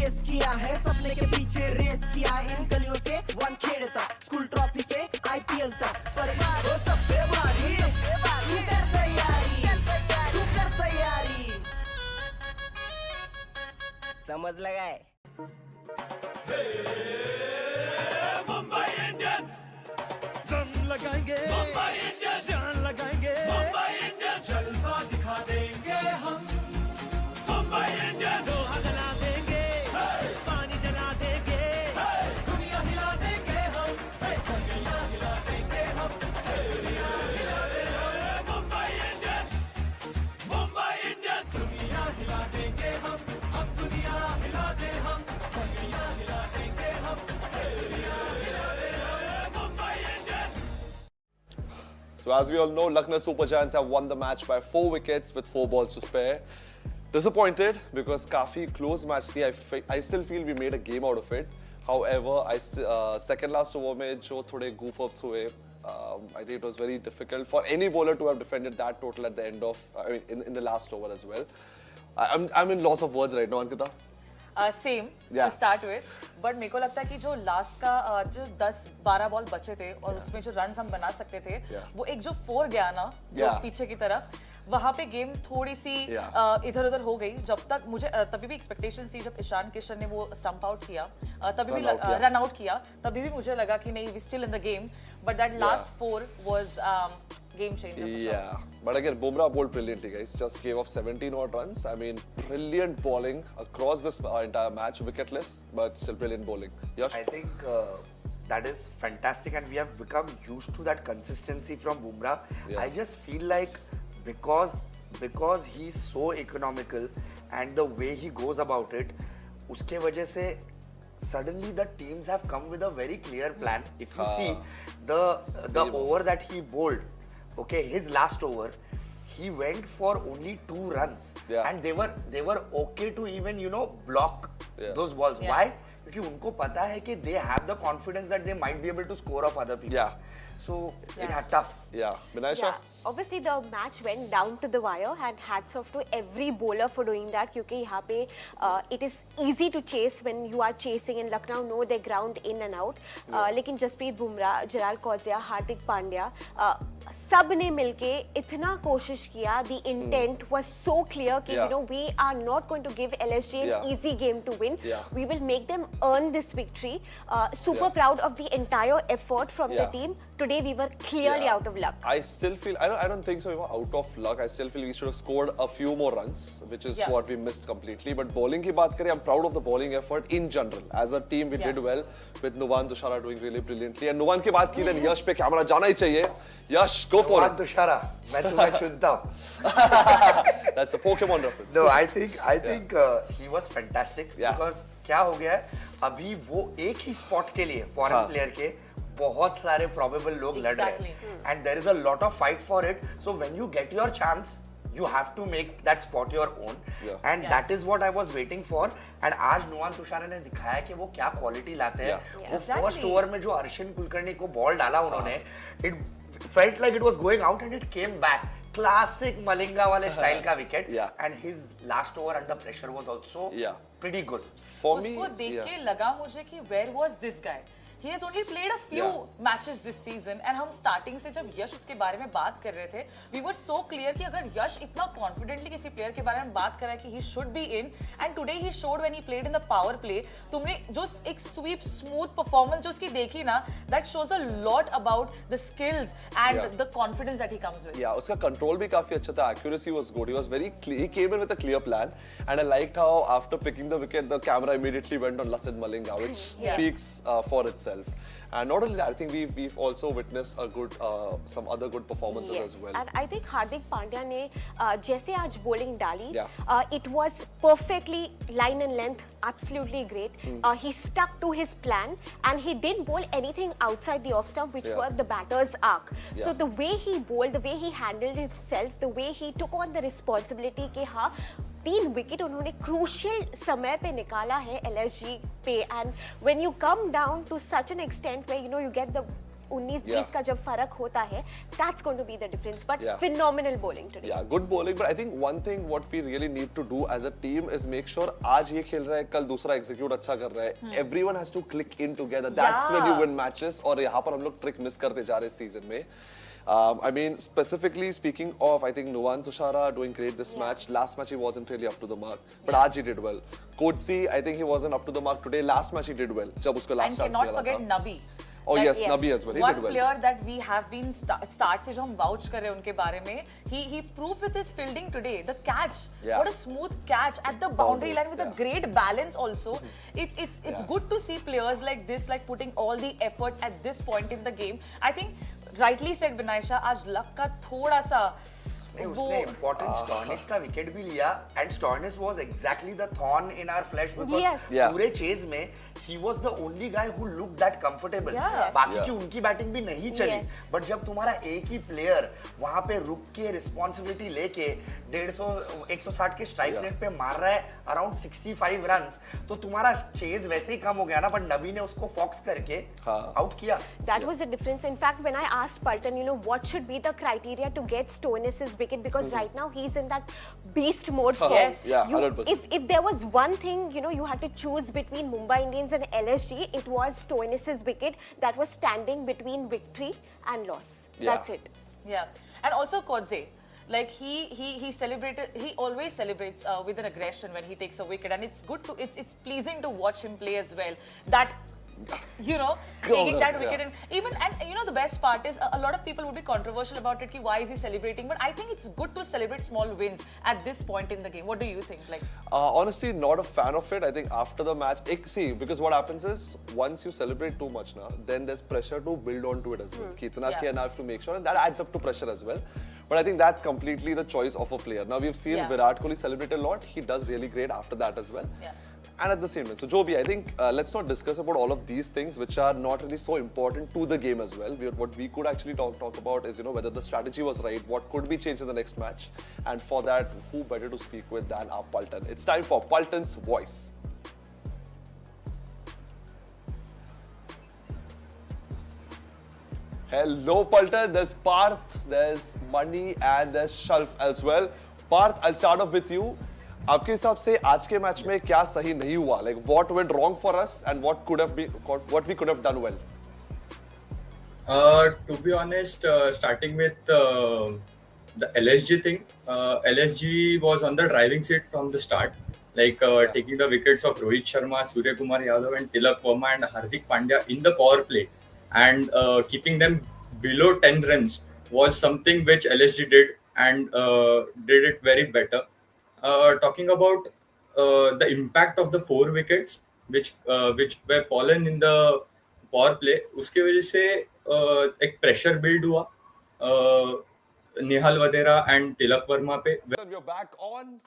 Race किया है सपने के पीछे रेस किया है इन गलियों से वन खेड़ तक स्कूल ट्रॉफी से आईपीएल तक पर वो सब पे भारी तू कर तैयारी समझ लगाए मुंबई इंडियंस जंग लगाएंगे मुंबई इंडियंस जान लगाएंगे मुंबई इंडियंस जलवा दिखा देंगे हम मुंबई इंडियंस लोहा जला देंगे पानी जला देंगे दुनिया हिला देंगे हम दुनिया हिला देंगे हम दुनिया हिला देंगे मुंबई इंडियंस दुनिया हिला देंगे हम अब दुनिया हिला दे हम दुनिया हिला देंगे हम दुनिया हिला देंगे Mumbai Indians. So as we all know, Lucknow Super Giants have won the match by 4 wickets with 4 balls to spare. Disappointed because काफी close match थी. I still feel we made a game out of it. However, second last over में जो थोड़े goof ups हुए, I think it was very difficult for any bowler to have defended that total at the end of, in the last over as well. I'm in loss of words right now, Ankita. Same Yeah. To start with but मेरे को लगता है कि जो last का जो 10-12 ball बचे थे और उसमें जो रन हम बना सकते थे वो एक जो 4 गया ना जो पीछे की तरफ वहां पे गेम थोड़ी सी इधर उधर हो गई जब तक मुझे तभी भी एक्सपेक्टेशंस थी जब ईशान किशन ने वो स्टंप आउट किया तभी भी रन आउट किया तभी भी मुझे लगा कि नहीं we still in the game but that last 4 was game changer. Yeah, but again, Bumrah bowled brilliantly, guys. Just gave off 17 odd runs. I mean, brilliant bowling across this entire match, wicketless, but still brilliant bowling. Yash? I think that is fantastic, and we have become used to that consistency from Bumrah. Yeah. I just feel like because he's so economical and the way he goes about it, उसके वजह से suddenly the teams have come with a very clear plan. If you see the over that he bowled. Okay, his last over, he went for only 2 runs, and they were okay to even block those balls. Yeah. Why? Because उनको पता है कि they have the confidence that they might be able to score off other people. Yeah. So it had tough. Yeah, Binaisha? Yeah. Obviously the match went down to the wire and hats off to every bowler for doing that क्योंकि यहाँ पे it is easy to chase when you are chasing and Lucknow know their ground in and out. लेकिन जसप्रीत बुमराह, जलाल कौजिया, हार्दिक पांड्या सब ने मिलके इतना कोशिश किया. The intent was so clear कि we are not going to give LSG an easy game to win. We will make them earn this victory. Super proud of the entire effort from the team. Today we were clearly out of luck. I still feel I don't think so. We were out of luck. I still feel we should have scored a few more runs, which is what we missed completely. But bowling की बात करें, I'm proud of the bowling effort in general. As a team, we did well with Nuwan Tushara doing really brilliantly. And Nuwan की बात की then Yash पे camera जाना ही चाहिए. Yash, go for it. Nuwan Tushara, मैं तुम्हें चुनता हूँ. That's a Pokemon reference. No, I think he was fantastic because क्या हो गया है अभी वो एक ही spot के लिए foreign player के बहुत सारे probable लोग लड़ रहे हैं and there is a lot of fight for it. So when you get your chance, you have to make that spot your own. And that is what I was waiting for. And आज नुवान तुषारा ने दिखाया कि वो क्या quality लाते हैं. वो first over में जो अर्शिन कुलकर्णी को बॉल डाला उन्होंने, it felt like it was going out and it came back. Classic Malinga वाले स्टाइल का wicket. And his last over under pressure was also pretty good. For me, उसको देख के लगा मुझे कि where was this guy? He has only played a few matches this season and हम starting से जब यश उसके बारे में बात कर रहे थे we were so clear कि अगर यश इतना confidently किसी player के बारे में बात कर रहा है कि he should be in and today he showed when he played in the power play तुमने जो एक sweep smooth performance जो उसकी देखी ना that shows a lot about the skills and the confidence that he comes with. Yeah, उसका control भी काफी अच्छा था. Accuracy was good. He was very clear. He came in with a clear plan and I liked how after picking the wicket the camera immediately went on Lasith Malinga which speaks for itself. And not only that, I think we've also witnessed a good some other good performances as well. And I think Hardik Pandya ने जैसे आज bowling डाली, it was perfectly line and length, absolutely great. He stuck to his plan and he didn't bowl anything outside the off stump, which were the batter's arc. So the way he bowled, the way he handled himself, the way he took on the responsibility कि हाँ 3 wicket उन्होंने crucial समय पे निकाला है LSG पे. And when you come down to such an extent where you get the 19-20 का जब फर्क होता है, that's going to be the difference. But Yeah. phenomenal bowling today. Yeah, good bowling, but I think one thing what we really need to do as a team is make sure आज ये खेल रहा है, कल दूसरा execute अच्छा कर रहा है. Everyone has to click in together. That's when you win matches. और यहाँ पर हम लोग trick miss करते जा रहे हैं season में. I mean, specifically speaking of, I think Nuwan Tushara doing great this match. Last match he wasn't really up to the mark, but आज he did well. Coach C, I think he wasn't up to the mark today. Last match he did well. जब उसको last And chance cannot मिला forget था. Nabi. Oh Like, yes, Nabi as well. He One did well. player that we have been start से जो हम vouch कर रहे हैं उनके बारे में, he proved with his fielding today. The catch, Yeah. what a smooth catch at the boundary line with a great balance also. It's good to see players like this, like putting all the efforts at this point in the game. I think rightly said Vinayasha, आज luck का थोड़ा सा नहीं, उसने important Stoinis का wicket भी लिया and Stoinis was exactly the thorn in our flesh because Yes. Yeah. पूरे चेज में he was the only guy who looked that comfortable. Yeah. बाकी की उनकी बैटिंग भी नहीं चली, Yes. बट जब तुम्हारा एक ही प्लेयर वहां पे रुक के रिस्पॉन्सिबिलिटी लेके 150 के स्ट्राइक रेट पे मार रहा है अराउंड 65 रन्स, तो तुम्हारा चेज वैसे ही कम हो गया ना, बट नबी ने उसको फॉक्स करके आउट किया. That was the difference. In fact, when I asked Paltan, what should be the criteria to get Stoinis' wicket, because right now he's in that beast mode form. Yes. Yeah, You- 100%. If there was one thing, you had to choose between Mumbai Indians and LSG, it was Stoinis' wicket that was standing between victory and loss. Yeah. That's it. Yeah, and also Kodze, like he celebrated. He always celebrates with an aggression when he takes a wicket, and it's good to it's pleasing to watch him play as well. That taking that wicket, and the best part is a lot of people would be controversial about it. Ki why is he celebrating? But I think it's good to celebrate small wins at this point in the game. What do you think? Like, honestly, not a fan of it. I think after the match, see, because what happens is once you celebrate too much now, then there's pressure to build onto it as well. Kitna Yeah. kiya enough to make sure, and that adds up to pressure as well. But I think that's completely the choice of a player. Now we've seen Yeah. Virat Kohli celebrate a lot. He does really great after that as well. Yeah. And at the same time, so Joby, I think let's not discuss about all of these things which are not really so important to the game as well. What we could actually talk about is whether the strategy was right, what could be changed in the next match, and for that, who better to speak with than our Paltan. It's time for Paltan's voice. Hello, Paltan. There's Parth, there's Mani, and there's Shalf as well. Parth, I'll start off with you. आपके हिसाब से आज के match में क्या सही नहीं हुआ? Like what went wrong for us and what we could have done well? To be honest, starting with the LSG thing, LSG was on the driving seat from the start, like taking the wickets of Rohit Sharma, Surya Kumar Yadav, and Tilak Verma and Hardik Pandya in the power play, and keeping them below 10 runs was something which LSG did and did it very better. Talking about the impact of the 4 wickets which were fallen in the power play, उसके वजह से एक pressure build हुआ निहाल Vadra and Tilak Varma पे. We're back on.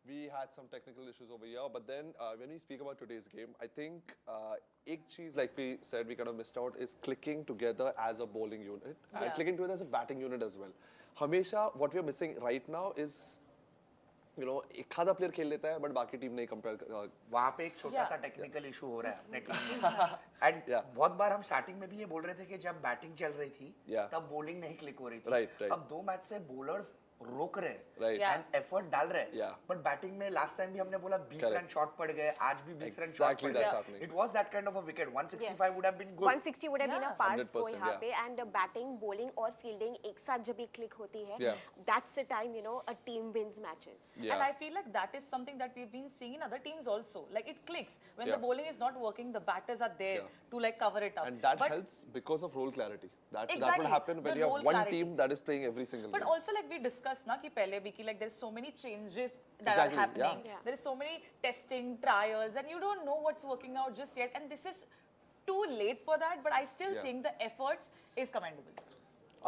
We had some technical issues over here, but then when we speak about today's game, I think एक चीज, like we said, we kind of missed out, is clicking together as a bowling unit and clicking together as a batting unit as well. हमेशा what we are missing right now is एक आधा player खेल लेता है but बाकी team नहीं compare. वहां पे एक छोटा सा टेक्निकल इशू हो रहा है अपने टीम में, एंड बहुत बार हम स्टार्टिंग में भी ये बोल रहे थे कि जब बैटिंग चल रही थी तब बॉलिंग नहीं क्लिक हो रही थी. अब 2 मैच से बॉलर्स रोक रहे एंड एफर्ट डाल रहे, बट बैटिंग में लास्ट टाइम भी हमने बोला 20 रन शॉट पड़ गए, आज भी 20 रन शॉट पड़ गए. It was that kind of a wicket. 165 would have been good. 160 would have been a par score यहाँ पे, and batting, bowling और fielding एक साथ जब भी click होती है, that's the time a team wins matches. And I feel like that is something that we've been seeing in other teams also. Like it clicks when the bowling is not working, the batters are there to like cover it up. And that helps because of role clarity. That will happen when you have one team that is playing every single game. But also, like we discussed na ki pehle bhi ki like there's so many changes that are happening. There is so many testing, trials, and you don't know what's working out just yet. And this is too late for that, but I still think the efforts is commendable.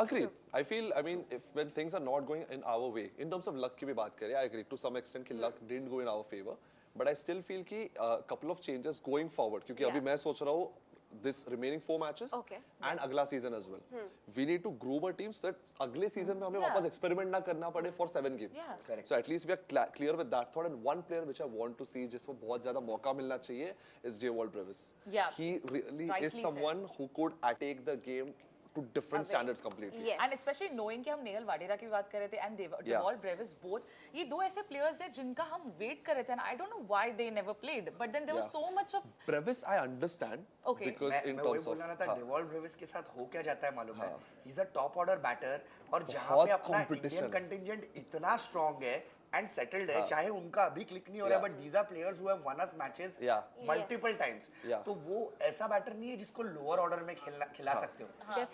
Agreed. I mean, when things are not going in our way, in terms of luck की भी बात करें, I agree to some extent कि luck didn't go in our favor, but I still feel कि couple of changes going forward, क्योंकि अभी मैं सोच रहा हूँ this remaining 4 matches and अगला season as well. We need to groom our teams so that अगले season में हमें वापस experiment ना करना पड़े for 7 games. So at least we are clear with that thought. And one player which I want to see जिसको बहुत ज़्यादा मौका मिलना चाहिए is J. Walt Brevis. He really is someone who could take the game to different standards completely. Yes. And especially knowing कि हम नेहल वाडेरा की बात कर रहे थे and Devol Brevis both, ये दो ऐसे players हैं जिनका हम wait कर रहे थे, and I don't know why they never played, but then there was so much of Brevis I understand because in मैं वही terms of बोलना था, डेवॉल ब्रेविस के साथ हो क्या जाता है मालूम है? He is a top order batter और जहां बहुत पे अपना competition इंडियन कंटिंजेंट इतना स्ट्रांग है एंड सेटल्ड है, चाहे उनका अभी क्लिक नहीं हो रहा है, but these are players who have won us matches multiple times, तो वो ऐसा बैटर नहीं है जिसको लोअर ऑर्डर में खिला सकते हो.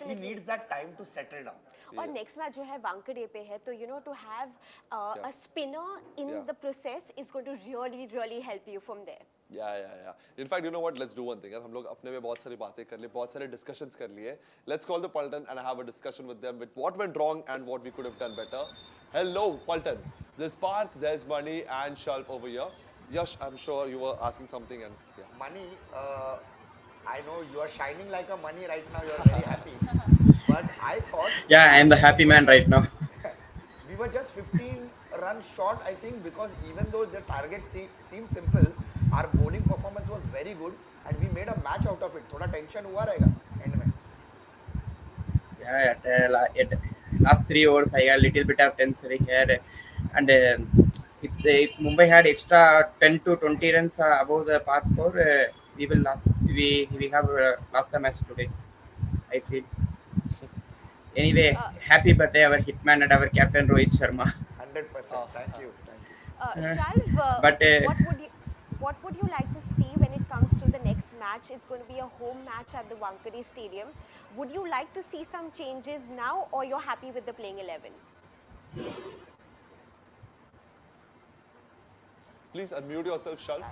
He needs that time to settle down. और नेक्स्ट मैच जो है वानखेड़े पे है, तो you know to have a spinner in the process is going to really really help you from there. Yeah. In fact, you know what? Let's do one thing. यार हम लोग अपने में बहुत सारी बातें कर लिए, बहुत सारे discussions कर लिए. Let's call the Paltan and have a discussion with them with what went wrong and what we could have done better. Hello, Paltan. There's Parth, there's Money and Shalf over here. Yash, I'm sure you were asking something and yeah. Money, I know you are shining like a money right now. You are very happy, but I thought Yeah, I am the happy man right now. we were just 15 runs short, I think, because even though the target seemed simple, our bowling performance was very good and we made a match out of it. थोड़ा tension हुआ रहेगा end में. Yeah, at last 3 overs I got a little bit of tension here, and if Mumbai had extra 10 to 20 runs above the par score, we have lost the match today, I feel. Anyway, happy birthday our hitman and our captain Rohit Sharma. 100%. Thank you. Shalv, But, what would you like to see when it comes to the next match? It's going to be a home match at the Wankhede Stadium. Would you like to see some changes now, or you're happy with the playing 11? Please unmute yourself, Shalf.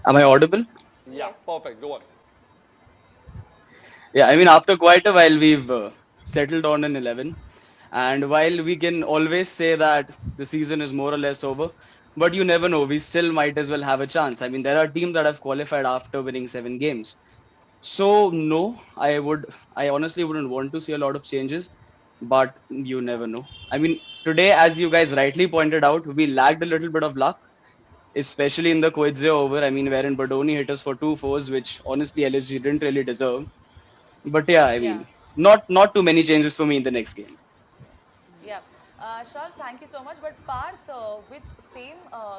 Am I audible? Yeah, perfect. Go on. Yeah, I mean, after quite a while, we've settled on an 11. And while we can always say that the season is more or less over, but you never know, we still might as well have a chance. I mean, there are teams that have qualified after winning 7 games. So, no, I honestly wouldn't want to see a lot of changes, but you never know. I mean, today, as you guys rightly pointed out, we lacked a little bit of luck, especially in the Coetzee over. I mean, wherein Badoni hit us for 2 fours, which honestly LSG didn't really deserve. But yeah, I mean, not too many changes for me in the next game. Yeah. Shal, thank you so much. But Parth, with same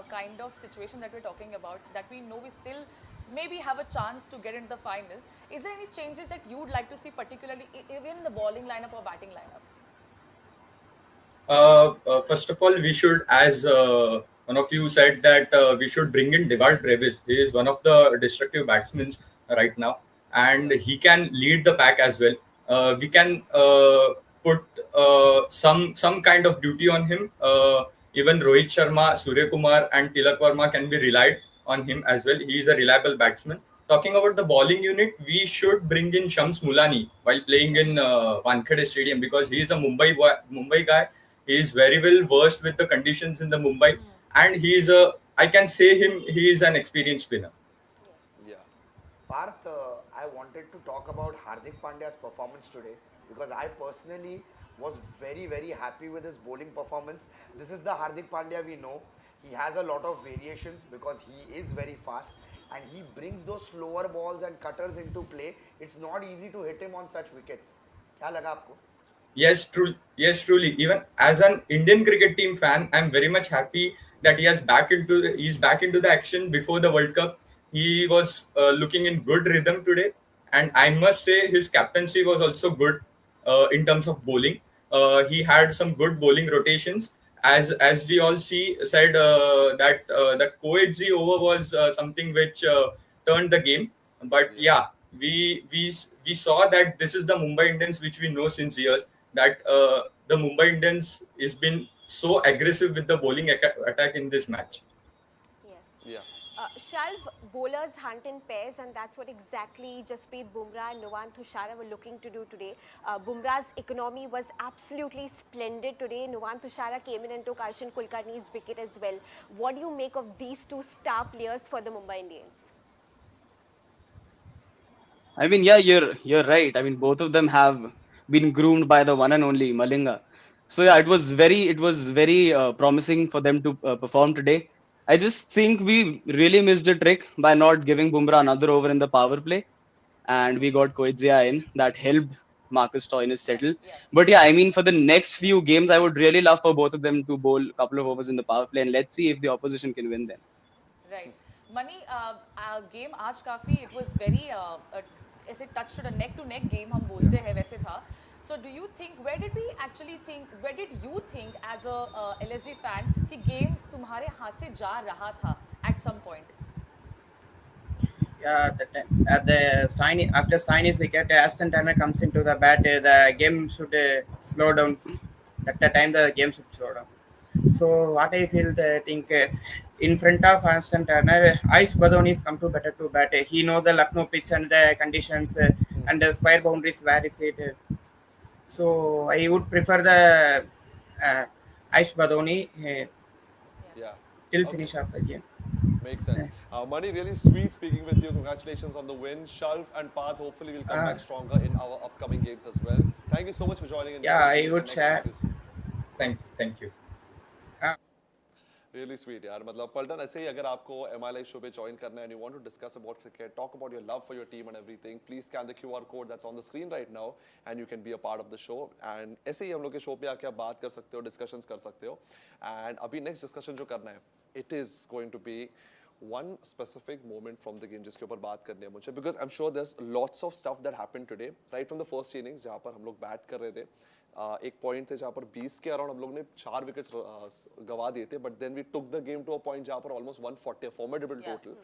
kind of situation that we're talking about, that we know we still maybe have a chance to get into the finals, is there any changes that you would like to see, particularly even in the bowling lineup or batting lineup? First of all, we should, as one of you said, that we should bring in Devol Brevis. He is one of the destructive batsmen right now, and he can lead the pack as well. We can put some kind of duty on him. Even Rohit Sharma, Surya Kumar, and Tilak Verma can be relied on him as well. He is a reliable batsman. Talking about the bowling unit, we should bring in Shams Mulani while playing in Wankhede Stadium, because he is a Mumbai guy. He is very well versed with the conditions in the Mumbai, and he is he is an experienced spinner. Yeah. Parth, I wanted to talk about Hardik Pandya's performance today, because I personally was very, very happy with his bowling performance. This is the Hardik Pandya we know. He has a lot of variations because he is very fast and he brings those slower balls and cutters into play. It's not easy to hit him on such wickets. क्या लगा आपको? Yes, truly. Even as an Indian cricket team fan, I'm very much happy that he's back into the action before the World Cup. He was looking in good rhythm today, and I must say his captaincy was also good in terms of bowling. He had some good bowling rotations. As we all said that Coetzee over was something which turned the game. But yeah, we saw that this is the Mumbai Indians which we know since years. That the Mumbai Indians has been so aggressive with the bowling attack in this match. Yes. Yeah. Shalv, bowlers hunt in pairs, and that's what exactly Jasprit Bumrah and Nuwan Thushara were looking to do today. Bumrah's economy was absolutely splendid today. Nuwan Thushara came in and took Arshan Kulkarni's wicket as well. What do you make of these two star players for the Mumbai Indians? I mean, yeah, you're right. I mean, both of them have been groomed by the one and only Malinga. So yeah, it was very promising for them to perform today. I just think we really missed a trick by not giving Bumrah another over in the power play, and we got Koitzia in. That helped Marcus Stoinis settle. But yeah, I mean, for the next few games, I would really love for both of them to bowl a couple of overs in the power play, and let's see if the opposition can win them. Right. Money, game आज काफी it was very ऐसे touch to neck game हम बोलते हैं वैसे था. So do you think where did you think as a LSG fan कि game तुम्हारे हाथ से जा रहा था at some point? Yeah, at the after Steinis wicket, Aston Turner comes into the bat. The game should slow down. At the time, the game should slow down. So what I feel, I think in front of Aston Turner, Aish Badoni is come to better to bat. He knows the Lucknow pitch and the conditions and the square boundaries where is it. So I would prefer the Aish Badoni till finish of the game. Makes sense. Mani, really sweet speaking with you. Congratulations on the win. Shalv and Path hopefully will come back stronger in our upcoming games as well. Thank you so much for joining in. Yeah, I would share. Thank you. Really sweet, यार. मतलब पलटन ऐसे ही अगर आपको MI Live show पे join करना है and you want to discuss about cricket, talk about your love for your team and everything, please scan the QR code that's on the screen right now and you can be a part of the show. And ऐसे ही हम लोग के show पे आके आप बात कर सकते हो, discussions कर सकते हो. And अभी next discussion जो करना है, it is going to be one specific moment from the game जिसके ऊपर बात करनी है मुझे, because I'm sure there's lots of stuff that happened today, right from the first innings जहाँ पर हम लोग बैट कर रहे थे. एक पॉइंट थे जहाँ पर 20 के अराउंड हम लोग ने 4 विकेट्स गवा दिए थे, but then we took the game to a point जहाँ पर almost 140 formidable total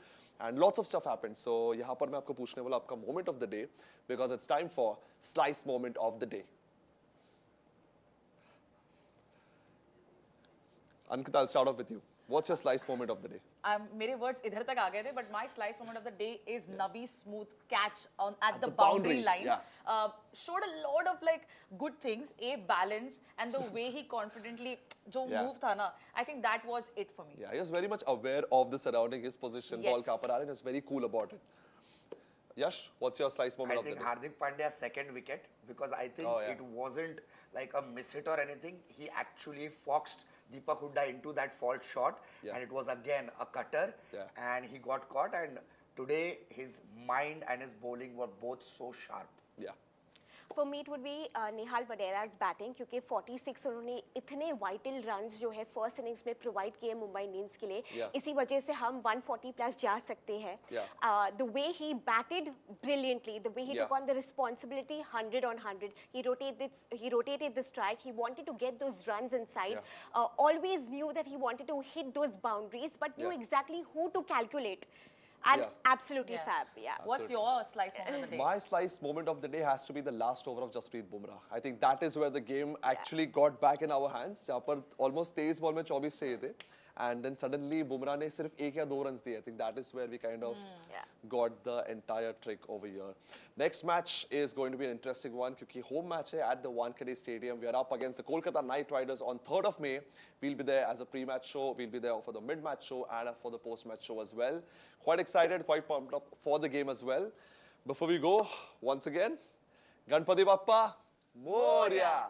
and lots of stuff happened. So यहाँ पर मैं आपको पूछने वाला आपका moment of the day, because it's time for Slice moment of the day. Ankita, I'll start off with you. What's your slice moment of the day? मेरे words इधर तक आ गए थे, but my slice moment of the day is Nabi's smooth catch at the boundary line. Showed a lot of like good things, balance and the way he confidently जो move था ना, I think that was it for me. Yeah, he was very much aware of the surrounding, his position, ball कहाँ पर आ रहा है, and he was very cool about it. Yash, what's your slice moment of the day? I think Hardik Pandya's second wicket, because I think it wasn't like a miss hit or anything. He actually foxed Deepak Hooda into that fault shot, and it was again a cutter, and he got caught. And today his mind and his bowling were both so sharp. Yeah. For me, it would be Nehal Vadera's batting, क्योंकि 46 उन्होंने इतने vital runs जो है first innings में provide किए Mumbai Indians के लिए, इसी वजह से हम 140 plus जा सकते हैं. The way he batted brilliantly, the way he took on the responsibility 100 on 100, he rotated the strike, he wanted to get those runs inside, always knew that he wanted to hit those boundaries, but knew exactly who to calculate. And absolutely fab, What's your slice moment of the day? My slice moment of the day has to be the last over of Jasprit Bumrah. I think that is where the game actually got back in our hands. जहाँ पर almost 23 ball में 24 चाहिए थे, and then suddenly Bumrah ने सिर्फ 1 या 2 runs दिए. I think that is where we kind of got the entire trick over here. Next match is going to be an interesting one क्योंकि home match है at the Wankhede Stadium. We are up against the Kolkata Knight Riders on 3rd of May. We'll be there as a pre-match show. We'll be there for the mid-match show and for the post-match show as well. Quite excited, quite pumped up for the game as well. Before we go, once again, Ganpati Bappa Moria.